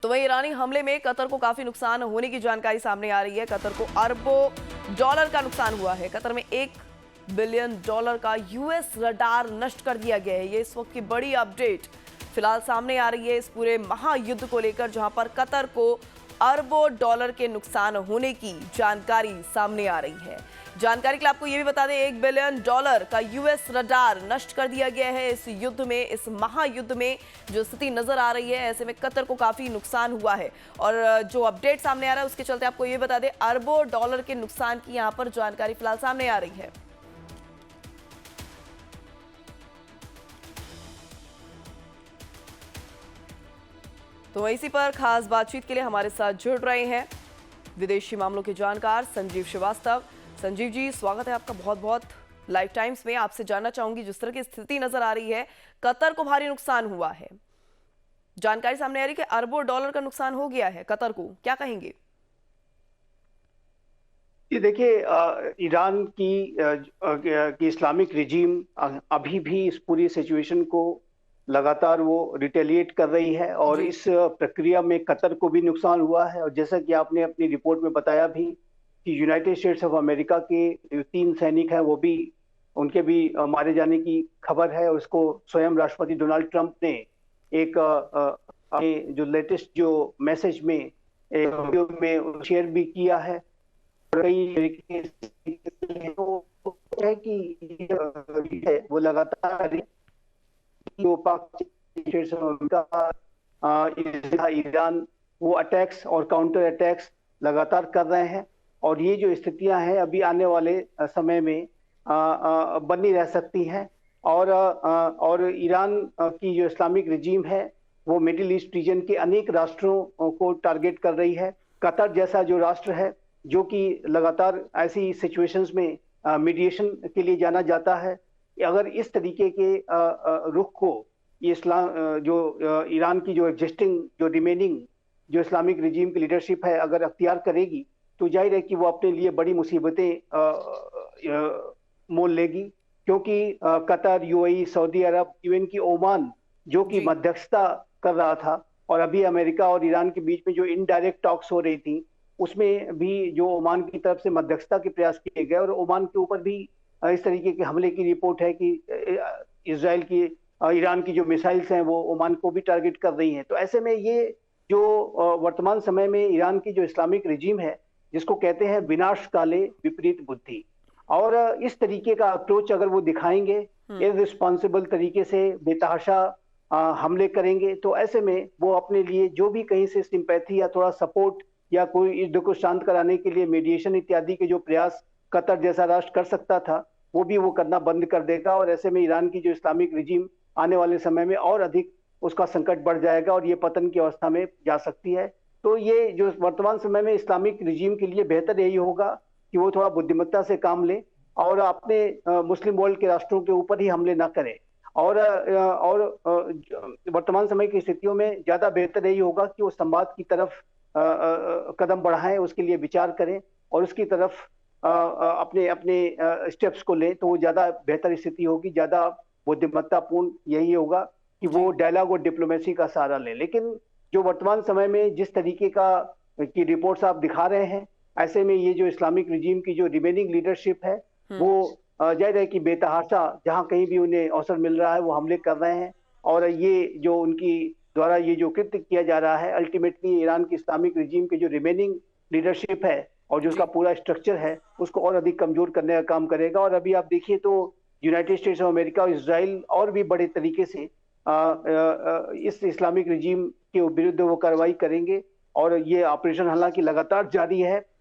तो वहीं ईरानी हमले में कतर को काफी नुकसान होने की जानकारी सामने आ रही है। कतर को अरबों डॉलर का नुकसान हुआ है। कतर में $1 बिलियन का यूएस रडार नष्ट कर दिया गया है। ये इस वक्त की बड़ी अपडेट फिलहाल सामने आ रही है इस पूरे महायुद्ध को लेकर, जहां पर कतर को अरबों डॉलर के नुकसान होने की जानकारी सामने आ रही है। जानकारी के लिए आपको ये भी बता दें, $1 बिलियन का यूएस रडार नष्ट कर दिया गया है इस युद्ध में, इस महायुद्ध में जो स्थिति नजर आ रही है। ऐसे में कतर को काफी नुकसान हुआ है और जो अपडेट सामने आ रहा है उसके चलते आपको ये बता दें, अरबों डॉलर के नुकसान की यहां पर जानकारी फिलहाल सामने आ रही है। तो इसी पर खास बातचीत के लिए हमारे साथ जुड़ रहे हैं विदेशी मामलों के जानकार संजीव श्रीवास्तव। संजीव जी, स्वागत है आपका बहुत बहुत लाइफ टाइम्स में। आपसे जानना चाहूंगी, जिस तरह की स्थिति नजर आ रही है, कतर को भारी नुकसान हुआ है, जानकारी सामने आ रही है कि अरबों डॉलर का नुकसान हो गया है कतर को, क्या कहेंगे? ये देखिए, ईरान की इस्लामिक रिजीम अभी भी इस पूरी सिचुएशन को लगातार वो रिटेलिएट कर रही है और जी। इस प्रक्रिया में कतर को भी नुकसान हुआ है। और जैसा कि आपने अपनी रिपोर्ट में बताया भी कि यूनाइटेड स्टेट्स ऑफ अमेरिका के जो 3 सैनिक हैं वो भी, उनके भी मारे जाने की खबर है। और उसको स्वयं राष्ट्रपति डोनाल्ड ट्रंप ने एक अपने जो लेटेस्ट जो मैसेज में एक वीडियो में शेयर भी किया है। कई तो है कि वो लगातार जो ईरान वो अटैक्स और काउंटर अटैक्स लगातार कर रहे हैं। और ये जो स्थितियां हैं अभी आने वाले समय में बनी रह सकती हैं। और ईरान की जो इस्लामिक रिजीम है वो मिडिल ईस्ट रीजन के अनेक राष्ट्रों को टारगेट कर रही है। कतर जैसा जो राष्ट्र है, जो कि लगातार ऐसी सिचुएशंस में मीडिएशन के लिए जाना जाता है, अगर इस तरीके के रुख को ये ईरान की जो एग्जिस्टिंग जो रिमेनिंग जो इस्लामिक रिजीम की लीडरशिप है अगर अख्तियार करेगी, तो जाहिर है कि वो अपने लिए बड़ी मुसीबतें मोल लेगी। क्योंकि कतर, यूएई, सऊदी अरब, इवन की ओमान जो कि जी। मध्यस्थता कर रहा था, और अभी अमेरिका और ईरान के बीच में जो इनडायरेक्ट टॉक्स हो रही थी, उसमें भी जो ओमान की तरफ से मध्यस्थता के प्रयास किए गए और ओमान के ऊपर भी इस तरीके के हमले की रिपोर्ट है कि इसराइल की ईरान की जो मिसाइल्स हैं वो ओमान को भी टारगेट कर रही हैं। तो ऐसे में ये जो वर्तमान समय में ईरान की जो इस्लामिक रिजीम है, जिसको कहते हैं विनाश काले विपरीत बुद्धि, और इस तरीके का अप्रोच अगर वो दिखाएंगे, इररिस्पॉन्सिबल तरीके से बेतहाशा हमले करेंगे, तो ऐसे में वो अपने लिए जो भी कहीं से सिंपैथी या थोड़ा सपोर्ट या कोई युद्ध को शांत कराने के लिए मीडिएशन इत्यादि के जो प्रयास कतर जैसा राष्ट्र कर सकता था, वो भी वो करना बंद कर देगा। और ऐसे में ईरान की जो इस्लामिक रिजीम आने वाले समय में और अधिक उसका संकट बढ़ जाएगा और ये पतन की अवस्था में जा सकती है। तो ये जो वर्तमान समय में इस्लामिक रिजीम के लिए बेहतर यही होगा कि वो थोड़ा बुद्धिमत्ता से काम ले और अपने मुस्लिम वर्ल्ड के राष्ट्रों के ऊपर ही हमले ना करें। और वर्तमान समय की स्थितियों में ज्यादा बेहतर यही होगा कि वो संवाद की तरफ कदम बढ़ाएं, उसके लिए विचार करें और उसकी तरफ अपने अपने स्टेप्स को लें, तो वो ज्यादा बेहतर स्थिति होगी, ज्यादा बुद्धिमत्तापूर्ण यही होगा कि वो डायलॉग और डिप्लोमेसी का सहारा लें। लेकिन जो वर्तमान समय में जिस तरीके की रिपोर्ट्स आप दिखा रहे हैं, ऐसे में ये जो इस्लामिक रिजीम की जो रिमेनिंग लीडरशिप है वो जाहिर है कि बेतहाशा जहां कहीं भी उन्हें अवसर मिल रहा है वो हमले कर रहे हैं। और ये जो उनकी द्वारा ये जो कृत्य किया जा रहा है, अल्टीमेटली ईरान की इस्लामिक रिजीम की जो रिमेनिंग लीडरशिप है और जो उसका पूरा स्ट्रक्चर है उसको और अधिक कमजोर करने का काम करेगा। और अभी आप देखिए तो यूनाइटेड स्टेट्स ऑफ अमेरिका और इसराइल और भी बड़े तरीके से इस इस्लामिक रिजीम के विरुद्ध वो कार्रवाई करेंगे। और ये ऑपरेशन हालांकि लगातार जारी है,